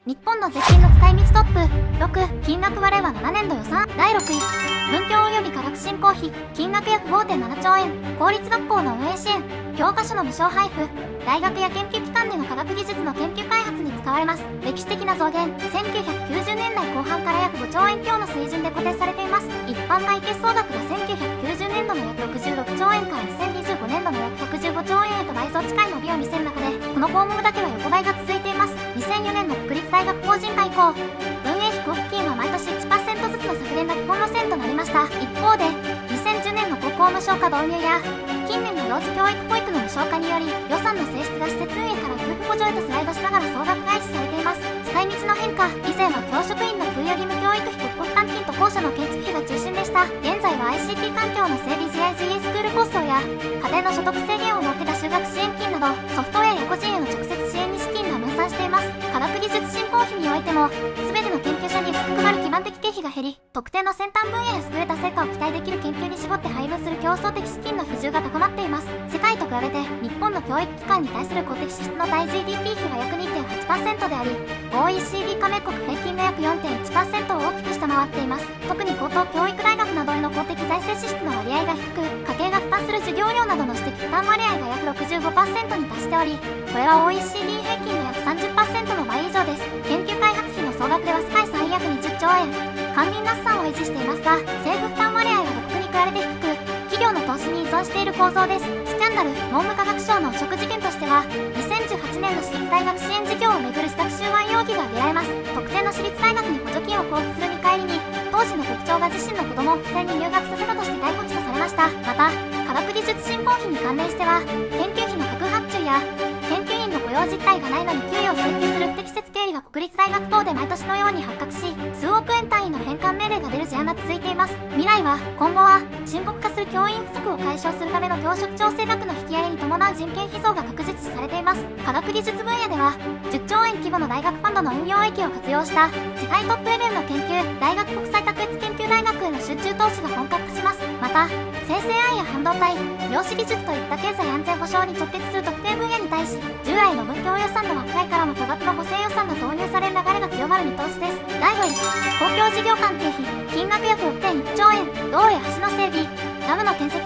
日本の税金の使い道トップ6、金額割れは7年度予算。第6位、文教及び科学振興費、金額約 5.7 兆円、公立学校の運営支援、教科書の無償配布、大学や研究機関での科学技術の研究開発に使われます。歴史的な増減、1990年代後半から約5兆円強の水準で固定されています。一般会計総額が1990年度の約66兆円から2025年度の約115兆円へと倍増近い伸びを見せる中で、この項目だけは横ばいが続いています。2004年の国立大学法人化以降、運営費交付金は毎年 1% ずつの削減が基本路線となりました。一方で、2010年の高校無償化導入や、近年の幼児教育保育の無償化により、予算の性質が施設運営から給付補助へとスライドしながら総額開示されています。使い道の変化、以前は教職員の給与義務教育費国庫負担金と校舎の建築費が中心でした。現在は ICT 環境の整備 GIGA スクール構想や、家庭の所得制限を設けた就学支援金など、ソフトウェアや個人への直接支援に資金が分散しています。科学技術振興費においても、全ての研究者に薄く配る基盤的経費が減り、特定の先端分野や優れた成果を期待できる研究に絞って配分する競争的資金の比重が高まっています。世界と比べて、日本の教育機関に対する公的支出の対 GDP 比は約 2.8% であり、OECD 加盟国平均の約 4.1% を大きく下回っています。特に高等教育大学などへの公的財政支出の割合が低く、家計が負担する授業料などの私的負担割合が約 65% に達しており、これは OECD 平均の約 30% の倍以上です。研究開発費の総額では世界最約20兆円。官民合算を維持していますが、政府負担割合は他国に比べて低く、企業の投資に依存している構造です。スキャンダル、文部科学省の汚職事件としては、2018年の私立大学支援事業をめぐる受託収賄容疑が挙げられます。特定の私立大学に補助金を交付する見返りに、当時の局長が自身の子供を不正に入学させたとして逮捕起訴されました。また、科学技術振興費に関連しては、研究費の確発注や、研究員の雇用実態がないのに給与を請求する不適切経理が国立大学等で毎年のように発覚し、数億円単位の返還命令が出る事案が続いています。未来は、今後は、深刻化する教員不足を解消するための教職調整額の引き上げに伴う人件費増が確実視されています。科学技術分野では、10兆円規模の大学ファンドの運用益を活用した、世界トップレベルの研究、大学国際卓越研究大学への集中投資が本格化します。また、生成 AI や半導体、量子技術といった経済安全保障に直結する特定分野に対し、従来の文教予算の枠外からも巨額の補正予算が投入される流れが強まる見通しです。第5位、公共事業関係費、金額約 6.1 兆円、道路や橋の整備、ダムの建設、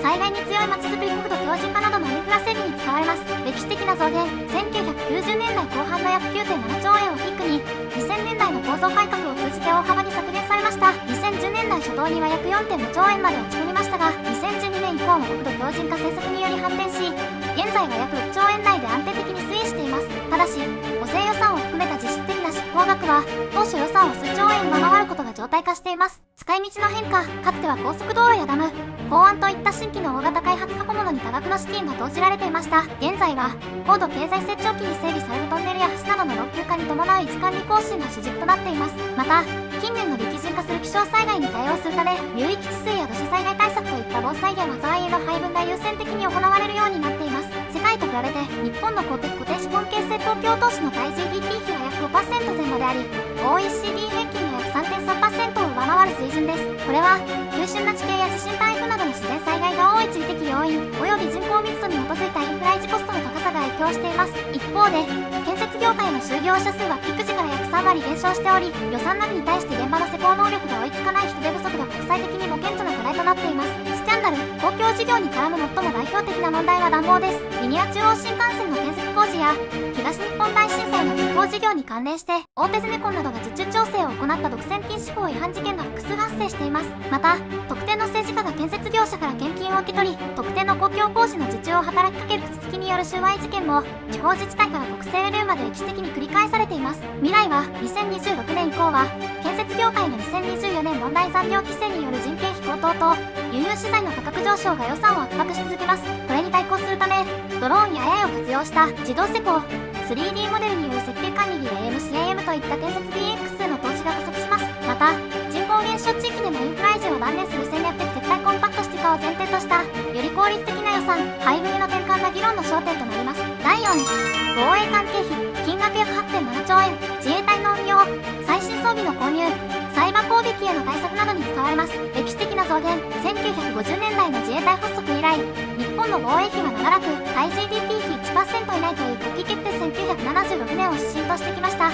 災害に強いまちづくり国土強靭化などのインフラ整備に使われます。歴史的な増減、1990年代後半の約 9.7 兆円をピークに、2000年代の構造改革を通じて大幅に削減されました。2010年代初頭には約 4.5 兆円まで落ち込みましたが、2012年以降の国土強靭化政策により反転し、現在は約6兆円台で安定的に推移しています。ただし、補正予算を含めた実質的な執行額は、当初予算を数兆円上回ることが常態化しています。使い道の変化、かつては高速道路やダム、港湾といった新規の大型開発過去物に多額の資金が投じられていました。現在は、高度経済成長期に整備されるトンネルや橋などの老朽化に伴う維持管理更新が主軸となっています。また、近年の激甚化する気象災害に対応するため、流域治水や土砂災害対策といった防災や災害への配分が優先的に行われるようになっています。世界と比べて、日本の公的固定資本形成公共投資の対 GDP 比は約 5% 前後であり、OECD 平均の約 3.3% を上回る水準です。これは、急峻な地形や地震台風などの自然災害が多い地理的要因、及び人口密度に基づいたインフラ維持コストの高さが影響しています。一方で、建設業界の就業者数はピーク時から約3割減少しており、予算並みに対して現場の施工能力が追いつかない人手不足が国際的にも顕著な課題となっています。スキャンダル、公共事業に絡む最も代表的な問題は暖房です。リニア中央新幹線の建設工事や、東日本大震災の復興事業に関連して、大手ゼネコンなどが受注調整を行った独占禁止法違反事件が複数発生しています。また、特定の政治家が建設業者から献金を受け取り、特定の公共工事の受注を働きかける口利きによる収賄事件も、地方自治体から国政レベルまで歴史的に繰り返されています。未来は、2026年以降は、建設業界の2024年問題残業規制による人件費高騰と、輸入資材の価格上昇が予算を圧迫し続けます。これに対抗するため、ドローンや AI を活用した自動施工、3D モデルによる設計管理や AMCAM といった建設 DX への投資が加速します。また、人口減少地域でのインフラ維持を断念する戦略的撤退コンパクト指化を前提とした、より効率的な予算、配分への転換が議論の焦点となります。第4位、防衛関係費、金額約 8.7 兆円、自衛隊の運用、最新装備の購入、サイバー攻撃への対策などに使われます。歴史的な増減、1950年代の自衛隊発足以来、日本の防衛費は長らく対 GDP 比 1% 以内という国旗決定1976年を指針としてきました。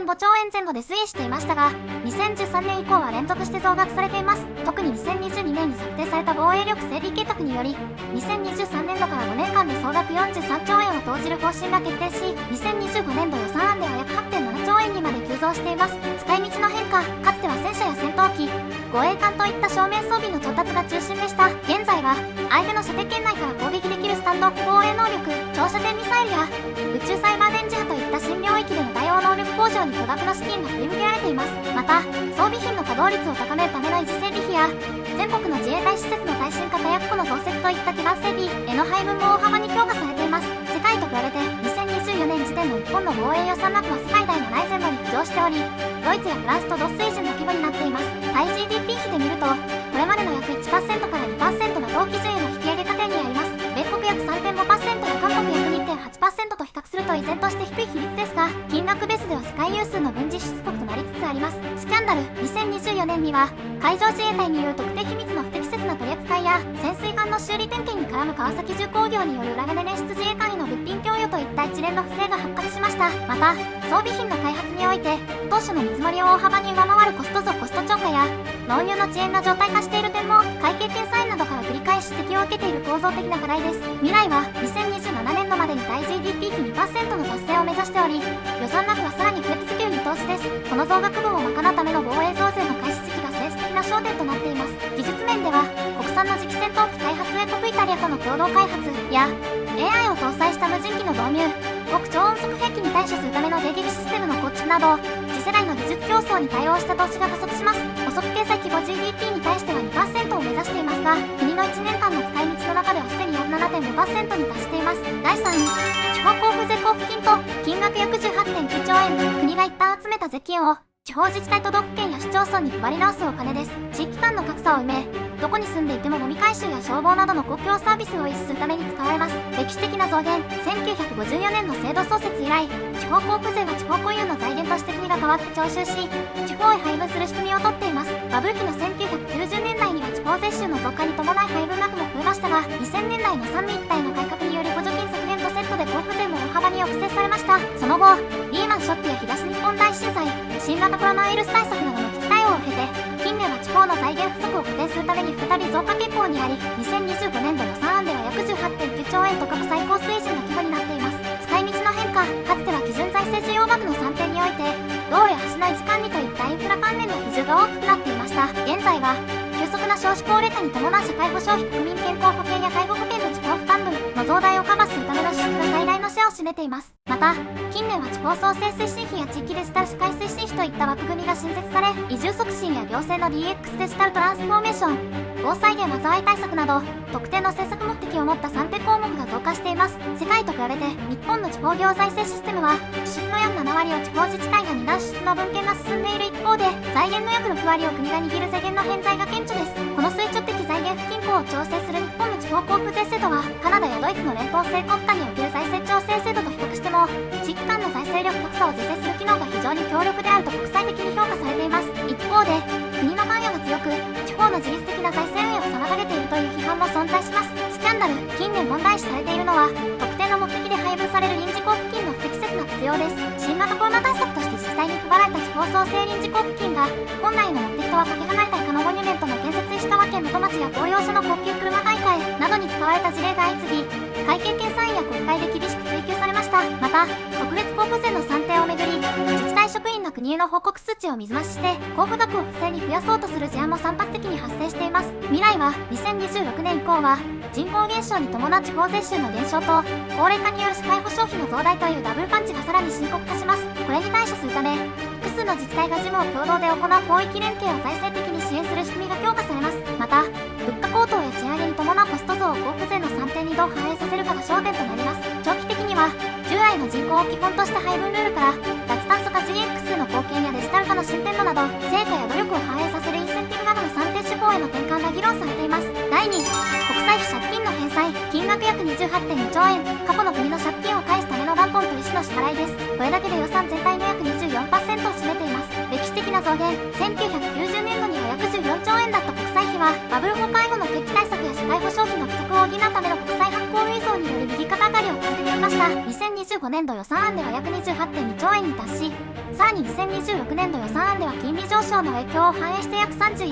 1.5兆円前後で推移していましたが、2013年以降は連続して増額されています。特に2022年に策定された防衛力整備計画により、2023年度から5年間で総額43兆円を投じる方針が決定し、2025年度予算案では約 8.7 兆円にまで急増しています。使い道の変化、かつては戦車や戦闘機、護衛艦といった正面装備の調達が中心でした。現在は相手の射程圏内から攻撃できるスタンドオフ防衛能力、長射程ミサイルや宇宙サイバー電磁波といった新領域での対応能力向上に巨額の資金が振り向けられています。また、装備品の稼働率を高めるための維持整備費や全国の自衛隊施設の耐震化火薬庫の増設といった基盤整備への配分も大幅に強化されています。世界と比べて2024年時点の日本の防衛予算額は世界第7位前後に浮上しており、ドイツやフランスと同水準の規模になっています。対 GDP 比で見ると、これまでの約 1% から 2% の同基準への引き上げ過程にあります。米国約 3.5% や韓国約 2.8% と比較すると依然として低い比率ですが、金額ベースでは世界有数の軍事輸出国となりつつあります。スキャンダル、2024年には海上自衛隊による特定秘密の不適切な取り扱いや潜水艦の修理点検に絡む川崎重工業による裏金捻出自衛官への物品供与といった一連の不正が発覚しました。また、装備品の開発において当初の見積もりを大幅に上回るコスト超過や納入の遅延な状態化している点も会計検査院などから繰り返し指摘を受けている構造的な課題です。未来は2027年度までに対 GDP 比 2% の達成を目指しており、予算額はさらに増え続ける見通しです。この増額分を賄うための防衛増税の開始時期が政治的な焦点となっています。技術面では国産の次期戦闘機開発英国イタリアとの共同開発や AI を搭載した無人機の導入、極超音速兵器に対処するための迎撃システムの構築など、次世代の技術競争に対応した投資が加速します。補足経済規模 GDP に対しては 2% を目指していますが、国の1年間の使い道の中ではすでに約 7.5% に達しています。第3位、地方交付税交付金と金額約 18.9 兆円、国が一旦集めた税金を地方自治体都道府県や市町村に配り直すお金です。地域間の格差を埋め、どこに住んでいてもゴミ回収や消防などの公共サービスを維持するために使われます。歴史的な増減、1954年の制度創設以来、地方交付税は地方固有の財源として国が代わって徴収し、地方へ配分する仕組みをとっています。バブル期の1990年代には地方税収の増加に伴い配分額も増えましたが、2000年代の三位一体の改革により補助金削減とセットで交付税も大幅に抑制されました。その後、リーマンショックや東日本大震災、新型コロナウイルス対策などの危機対応を経て、近年は地方の財源不足を補填するために再び増加傾向にあり、2025年度予算案では約 18.9 兆円と過去最高水準の規模になっています。使い道の変化、かつては基準財政需要額の算定において、道路や橋の維持管理といったインフラ関連の比重が大きくなっていました。現在は急速な少子高齢化に伴う社会保障費、国民健康保険や介護保険の地方負担分の増大をカバーするための支出が最大のシェアを占めています。また、近年は地方創生推進費や地域デジタル社会推進費といった枠組みが新設され、移住促進や行政の DX デジタルトランスフォーメーション、防災減災対策など特定の政策目的を持った3点項目が増加しています。世界と比べて日本の地方行財政システムは支出の約7割を地方自治体が担う支出の分権が進んでいる一方で、財源の約6割を国が握る税源の偏在が顕著です。この垂直的財源不均衡を調整する日本の地方交付税制度はカナダやドイツの連邦制国家における財政調整制度と比較しても地域間の財政力格差を是正する機能が非常に強力であると国際的に評価されています。一方で、国の関与が強く地方の自律的な財政運営を妨げているという批判も存在します。スキャンダル、近年問題視されているのは特定の目的で配分される臨時交付金の不適切な活用です。新型コロナ対策として自治体に配られた地方創生臨時交付金が本来の目的とはかけ離れたイカのモニュメントの建設石川県能登町や公用車の高級車買い替えなどに使われた事例が相次ぎ、会計検査院や国会で厳しく追及されました。また、特別交付税の算定をめぐり、自治体職員の国への報告数値を水増しして交付額を不正に増やそうとする事案も散発的に発生しています。未来は2026年以降は人口減少に伴う地方税収の減少と高齢化による社会保障費の増大というダブルパンチがさらに深刻化します。これに対処するため、複数の自治体が事務を共同で行う広域連携を財政的に支援する仕組みが強化されます。また、物価高騰や賃上げに伴うコスト増を交付税の算定にどう反映させるかが焦点となります。長期的には従来の人口を基本とした配分ルールから脱炭素化 GX の貢献やデジタル化の進展度など成果や努力を反映させるインセンティブなどの算定手法への転換が議論されています。第2、国債費借金の返済、金額約 28.2 兆円、過去の国の借金を返すための元本と利子の支払いです。これだけで予算全体の約 24% を占めています。歴史的な増減、1990年度には約14兆円だった国債費はバブル崩壊後の景気対策や社会保障費の不足を補うための国債発行依存により右肩上がりを続けていました。した2025年度予算案では約 28.2 兆円に達し、さらに2026年度予算案では金利上昇の影響を反映して約3兆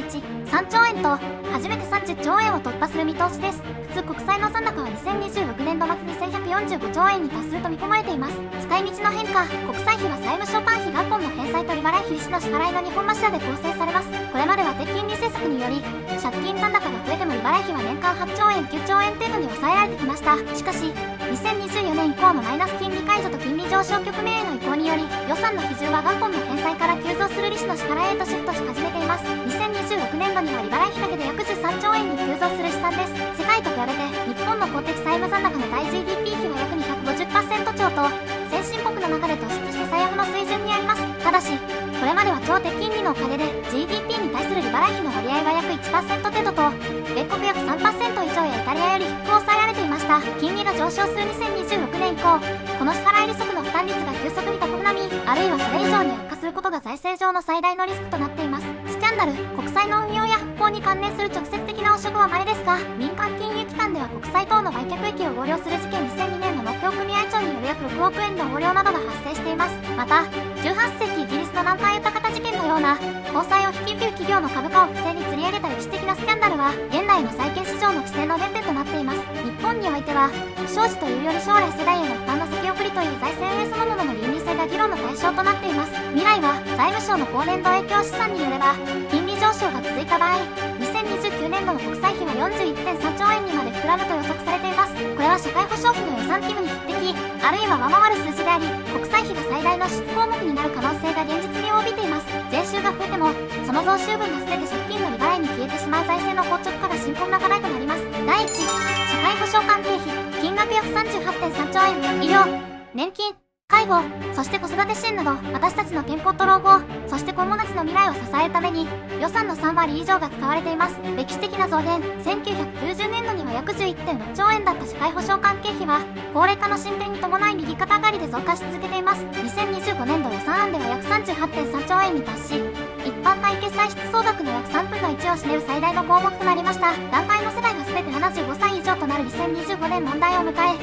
円と初めて30兆円を突破する見通しです。普通国債の残高は2026年度末に1145兆円に達すると見込まれています。使い道の変化、国債費は債務償還費元本の返済と利払い費利子の支払いの2本柱で構成されます。これまでは低金利政策により借金残高が増えても利払い費は年間8兆円9兆円程度に抑えられてきました。しかし2024年以降のマイナス金利解除と金利上昇局面への移行により予算の比重は元本の返済から急増する利子の支払いへとシフトし始めています。2026年度には利払い費だけで約13兆円に急増する試算です。世界と比べて日本の公的債務残高の対 GDP 比は約 250% 超と先進国の中で突出して最悪の水準にあります。ただしこれまでは超低金利のおかげで GDP に対する利払い費の割合は約 1% 程度と米国約 3% 以上やイタリアより低く抑えられていました。金利が上昇する2026年以降、この支払い利息の負担率が急速に高くなり、あるいはそれ以上に悪化することが財政上の最大のリスクとなっています。スキャンダル、国債の運用や復興に関連する直接的な汚職は稀ですが、民間金融機関では国債等の売却益を横領する事件2002年の農協組合長による約6億円の横領などが発生しています。また、18世紀イギリスの南海豊方事件のような、公債を引き受ける企業の株価を不正に釣り上げた歴史的なスキャンダルは、現代の債券市場の規制の原点となっています。日本においては、不祥事というより将来世代への負担の先送りという財政運営そのものの倫理性が議論の対象となっています。未来は、財務省の高年度影響試算によれば、金利上昇が続いた場合、2029年度の国債費は 41.3 兆円にまで膨らむと予測されています。これは社会保障費の予算規模に匹敵、あるいは上回る数字であり、国債費が最大の支出項目になる可能性が現実味を帯びています。税収が増えても、その増収分が全て借金の利払いに消えてしまう財政の硬直化が深刻な課題となります。第1、社会保障関係費、金額約 38.3 兆円、医療、年金、介護、そして子育て支援など、私たちの健康と老後、そして子供たちの未来を支えるために、予算の3割以上が使われています。歴史的な増減、1990年度には約 11.6 兆円だった社会保障関係費は、高齢化の進展に伴い右肩上がりで増加し続けています。2025年度予算案では約 38.3 兆円に達し、一般会計歳出総額の約3分の1を占める最大の項目となりました。団塊の世代が全て75歳以上となる2025年問題を迎え、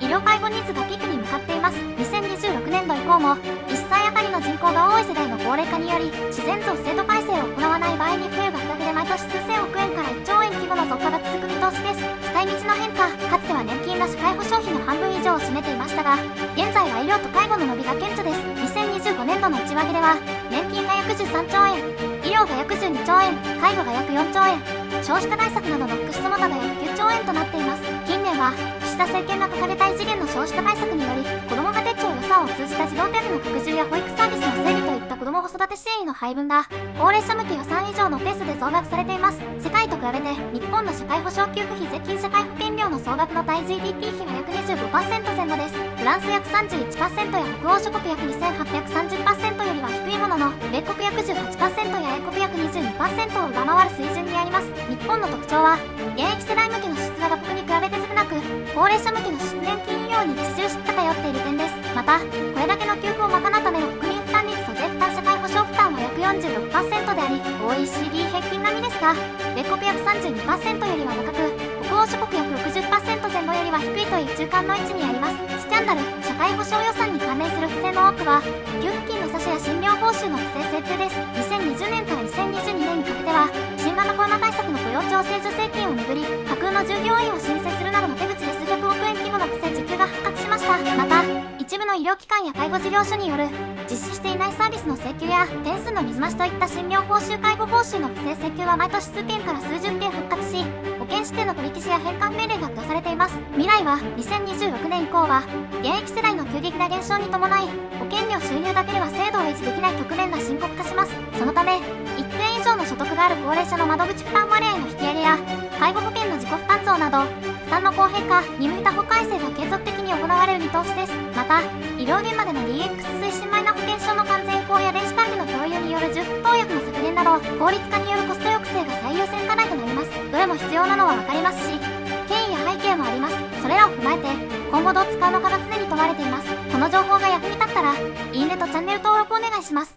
医療介護ニーズがピークに向かっています。2026年度以降も、1歳あたりの人口が多い世代の高齢化により、自然増制度改正を行わない場合に増える額だけで毎年数千億円から1兆円規模の増加が続く見通しです。使い道の変化、かつては年金が社会保障費の半分以上を占めていましたが、現在は医療と介護の伸びが顕著です。2025年度の内訳では、年金が約13兆円、医療が約12兆円、介護が約4兆円、少子化対策などの福祉その他が約9兆円となっています。近年は、岸田政権が掲げた異次元の少子化対策により、子ども家庭庁予算を通じた児童手当の拡充や保育サービスの整備といった子ども子育て支援の配分が、高齢者向け予算以上のペースで増額されています。世界と比べて、日本の社会保障給付費税金社会保険料の総額の対 GDP 比は約 25% 前後です。フランス約 31% や北欧諸国約 2830% よりは低いものの、米国約 18% や英国約 22% を上回る水準にあります。日本の特徴は、現役世代向けの支出が国に比べて少なく、高齢者向けの支出年金医療に著しく偏っている点です。また、これだけの給付を賄うための国民負担率と税負担社会保障負担は約 46% であり、OECD 平均並みですが、米国約 32% よりは高く、北欧諸国約 60% 前後よりは低いという中間の位置にあります。スキャンダル、社会保障予算に関連する不正の多くは、給付金の詐取や診療報酬の不正請求です。2020年から2022年にかけては、新型コロナ対策の雇用調整助成金をめぐり、架空の従業員を申請するなどの手口で数百億円規模の不正受給が発覚しました。また、一部の医療機関や介護事業所による実施していないサービスの請求や点数の水増しといった診療報酬介護報酬の不正請求は毎年数件から数十件発覚し、保険指定の取り消しや返還命令が下されています。未来は2026年以降は現役世代の急激な減少に伴い、保険料収入だけでは制度を維持できない局面が深刻化します。そのため、一定以上の所得がある高齢者の窓口負担割合の引き上げや介護保険の自己負担増など、負担の公平化に向いた法改正が継続的に行われる見通しです。また、医療現場での DX 推進マイナ保険証の完全移行や電子管理の共有による重複投薬の削減など、効率化によるコスト抑制が最優先課題となります。どれも必要なのは分かりますし、経緯や背景もあります。それらを踏まえて、今後どう使うのかが常に問われています。この情報が役に立ったら、いいねとチャンネル登録お願いします。